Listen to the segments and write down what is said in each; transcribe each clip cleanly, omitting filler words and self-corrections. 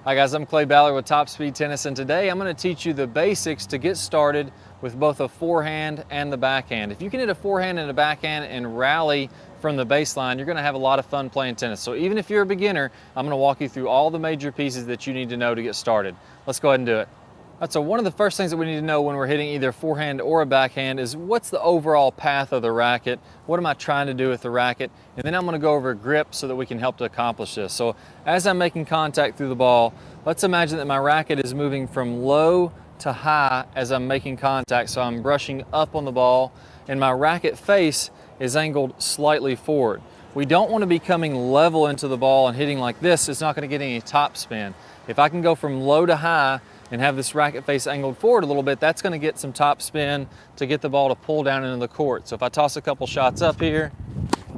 Hi guys, I'm Clay Ballard with Top Speed Tennis, and today I'm going to teach you the basics to get started with both a forehand and the backhand. If you can hit a forehand and a backhand and rally from the baseline, you're going to have a lot of fun playing tennis. So even if you're a beginner, I'm going to walk you through all the major pieces that you need to know to get started. Let's go ahead and do it. So one of the first things that we need to know when we're hitting either a forehand or a backhand is what's the overall path of the racket? What am I trying to do with the racket? And then I'm going to go over grip so that we can help to accomplish this. So as I'm making contact through the ball, let's imagine that my racket is moving from low to high as I'm making contact. So I'm brushing up on the ball and my racket face is angled slightly forward. We don't want to be coming level into the ball and hitting like this. It's not going to get any top spin. If I can go from low to high and have this racket face angled forward a little bit, that's going to get some top spin to get the ball to pull down into the court. So if I toss a couple shots up here,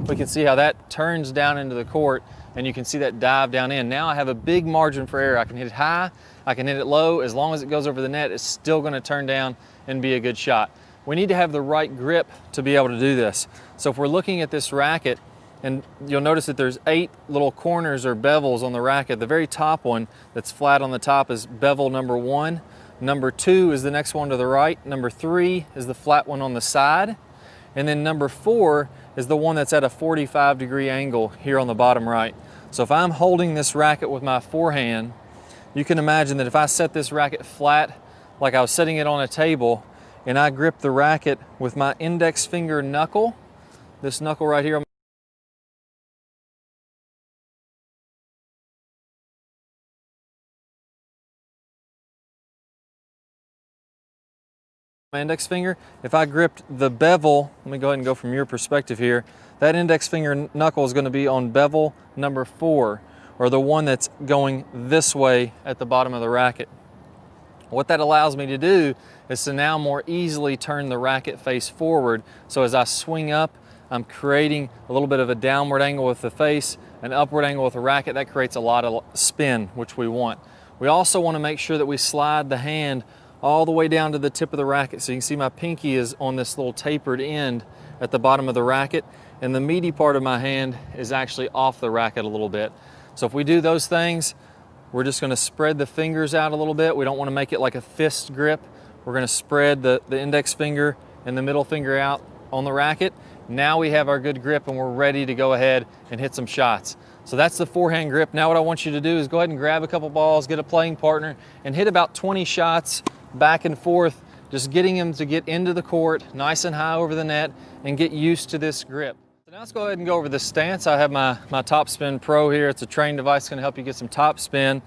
we can see how that turns down into the court and you can see that dive down in. Now I have a big margin for error. I can hit it high, I can hit it low. As long as it goes over the net, it's still going to turn down and be a good shot. We need to have the right grip to be able to do this. So if we're looking at this racket, and you'll notice that there's 8 little corners or bevels on the racket. The very top one that's flat on the top is bevel number 1. Number 2 is the next one to the right. Number 3 is the flat one on the side. And then number 4 is the one that's at a 45-degree angle here on the bottom right. So if I'm holding this racket with my forehand, you can imagine that if I set this racket flat like I was setting it on a table and I grip the racket with my index finger knuckle, this knuckle right here, my index finger, if I gripped the bevel, let me go ahead and go from your perspective here, that index finger knuckle is going to be on bevel number 4, or the one that's going this way at the bottom of the racket. What that allows me to do is to now more easily turn the racket face forward. So as I swing up, I'm creating a little bit of a downward angle with the face, an upward angle with the racket. That creates a lot of spin, which we want. We also want to make sure that we slide the hand all the way down to the tip of the racket. So you can see my pinky is on this little tapered end at the bottom of the racket, and the meaty part of my hand is actually off the racket a little bit. So if we do those things, we're just going to spread the fingers out a little bit. We don't want to make it like a fist grip. We're going to spread the index finger and the middle finger out on the racket. Now we have our good grip and we're ready to go ahead and hit some shots. So that's the forehand grip. Now what I want you to do is go ahead and grab a couple balls, get a playing partner, and hit about 20 shots back and forth, just getting him to get into the court nice and high over the net and get used to this grip. So now let's go ahead and go over the stance. I have my Topspin Pro here. It's a training device going to help you get some top spin,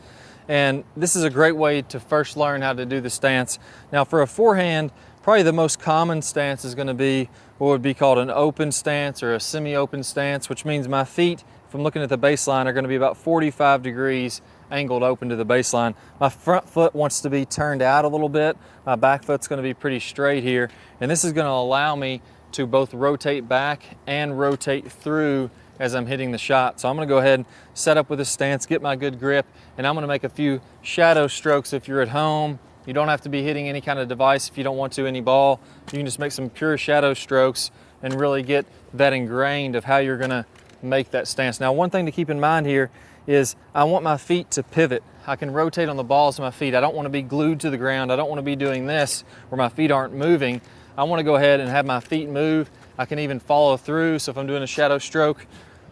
and this is a great way to first learn how to do the stance. Now for a forehand, probably the most common stance is going to be what would be called an open stance or a semi-open stance, which means my feet, if I'm looking at the baseline, are going to be about 45 degrees angled open to the baseline. My front foot wants to be turned out a little bit. My back foot's going to be pretty straight here. And this is going to allow me to both rotate back and rotate through as I'm hitting the shot. So I'm going to go ahead and set up with this stance, get my good grip, and I'm going to make a few shadow strokes if you're at home. You don't have to be hitting any kind of device if you don't want to, any ball. You can just make some pure shadow strokes and really get that ingrained of how you're going to make that stance. Now, one thing to keep in mind here is I want my feet to pivot. I can rotate on the balls of my feet. I don't want to be glued to the ground. I don't want to be doing this where my feet aren't moving. I want to go ahead and have my feet move. I can even follow through. So if I'm doing a shadow stroke,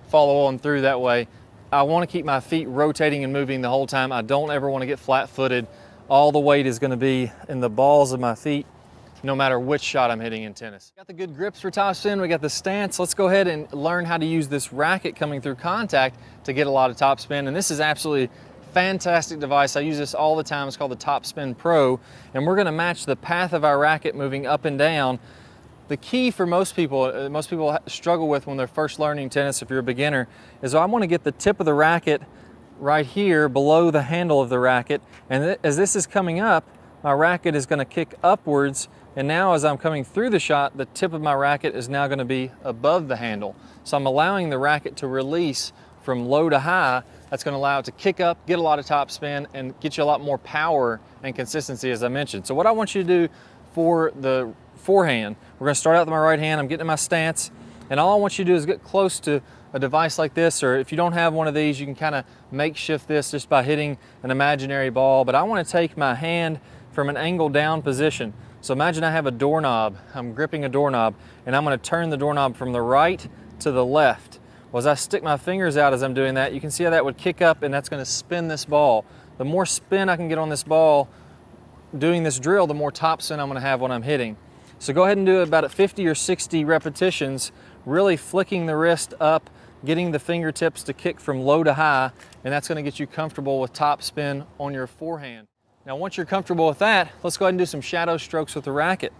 follow on through that way. I want to keep my feet rotating and moving the whole time. I don't ever want to get flat-footed. All the weight is going to be in the balls of my feet, no matter which shot I'm hitting in tennis. Got the good grips for topspin, we got the stance. Let's go ahead and learn how to use this racket coming through contact to get a lot of topspin. And this is absolutely fantastic device. I use this all the time. It's called the Topspin Pro. And we're going to match the path of our racket moving up and down. The key for most people struggle with when they're first learning tennis, if you're a beginner, is I want to get the tip of the racket right here below the handle of the racket. And as this is coming up, my racket is going to kick upwards, and now as I'm coming through the shot, the tip of my racket is now going to be above the handle. So I'm allowing the racket to release from low to high. That's going to allow it to kick up, get a lot of top spin, and get you a lot more power and consistency, as I mentioned. So what I want you to do for the forehand, we're going to start out with my right hand. I'm getting in my stance. And all I want you to do is get close to a device like this, or if you don't have one of these, you can kind of makeshift this just by hitting an imaginary ball. But I want to take my hand from an angle down position. So imagine I have a doorknob. I'm gripping a doorknob, and I'm going to turn the doorknob from the right to the left. Well, as I stick my fingers out as I'm doing that, you can see how that would kick up, and that's going to spin this ball. The more spin I can get on this ball doing this drill, the more topspin I'm going to have when I'm hitting. So go ahead and do about 50 or 60 repetitions, really flicking the wrist up, getting the fingertips to kick from low to high, and that's going to get you comfortable with topspin on your forehand. Now once you're comfortable with that, let's go ahead and do some shadow strokes with the racket.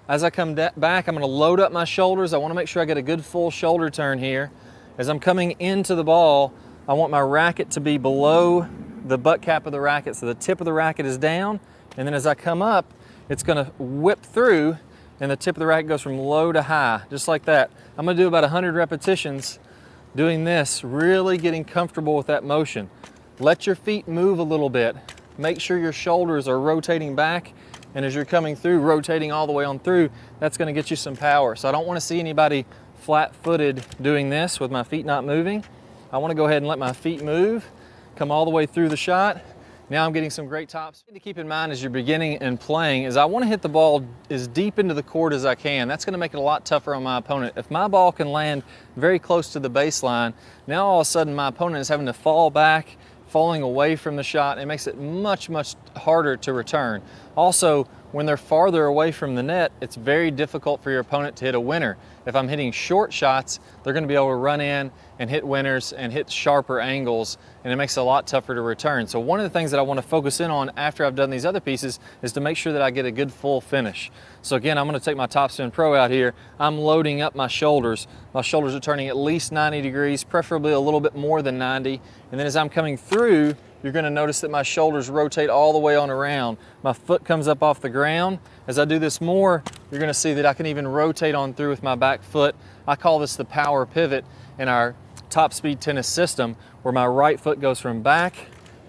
As I come back, I'm going to load up my shoulders. I want to make sure I get a good full shoulder turn here. As I'm coming into the ball, I want my racket to be below the butt cap of the racket, so the tip of the racket is down, and then as I come up, it's going to whip through, and the tip of the racket goes from low to high, just like that. I'm going to do about 100 repetitions doing this, really getting comfortable with that motion. Let your feet move a little bit. Make sure your shoulders are rotating back, and as you're coming through, rotating all the way on through, that's going to get you some power. So I don't want to see anybody flat-footed doing this with my feet not moving. I want to go ahead and let my feet move, come all the way through the shot. Now I'm getting some great tops. To keep in mind as you're beginning and playing is I want to hit the ball as deep into the court as I can. That's going to make it a lot tougher on my opponent. If my ball can land very close to the baseline, now all of a sudden my opponent is having to fall back, falling away from the shot. It makes it much, much harder to return. Also, when they're farther away from the net, it's very difficult for your opponent to hit a winner. If I'm hitting short shots, they're going to be able to run in and hit winners and hit sharper angles, and it makes it a lot tougher to return. So one of the things that I want to focus in on after I've done these other pieces is to make sure that I get a good full finish. So again, I'm going to take my Topspin Pro out here. I'm loading up my shoulders. My shoulders are turning at least 90 degrees, preferably a little bit more than 90. And then as I'm coming through, you're going to notice that my shoulders rotate all the way on around. My foot comes up off the ground. As I do this more, you're going to see that I can even rotate on through with my back foot. I call this the power pivot in our top speed tennis system, where my right foot goes from back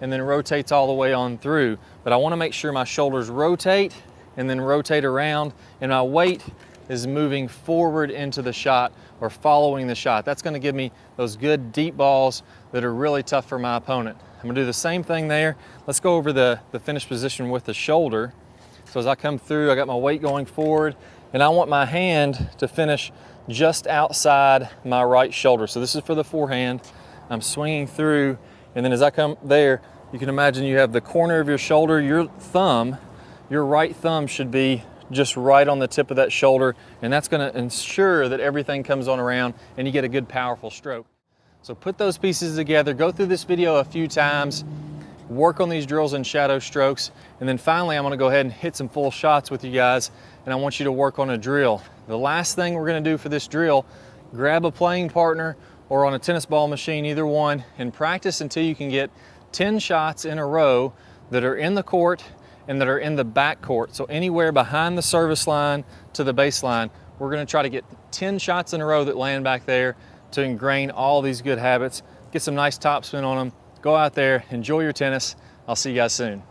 and then rotates all the way on through. But I want to make sure my shoulders rotate and then rotate around, and my weight is moving forward into the shot or following the shot. That's going to give me those good deep balls that are really tough for my opponent. I'm going to do the same thing there. Let's go over the finish position with the shoulder. So as I come through, I got my weight going forward, and I want my hand to finish just outside my right shoulder. So this is for the forehand. I'm swinging through, and then as I come there, you can imagine you have the corner of your shoulder, your right thumb should be just right on the tip of that shoulder, and that's going to ensure that everything comes on around and you get a good powerful stroke. So put those pieces together, go through this video a few times, work on these drills and shadow strokes, and then finally I'm going to go ahead and hit some full shots with you guys, and I want you to work on a drill. The last thing we're going to do for this drill, grab a playing partner or on a tennis ball machine, either one, and practice until you can get 10 shots in a row that are in the court and that are in the back court. So anywhere behind the service line to the baseline, we're going to try to get 10 shots in a row that land back there to ingrain all these good habits, get some nice topspin on them, go out there, enjoy your tennis. I'll see you guys soon.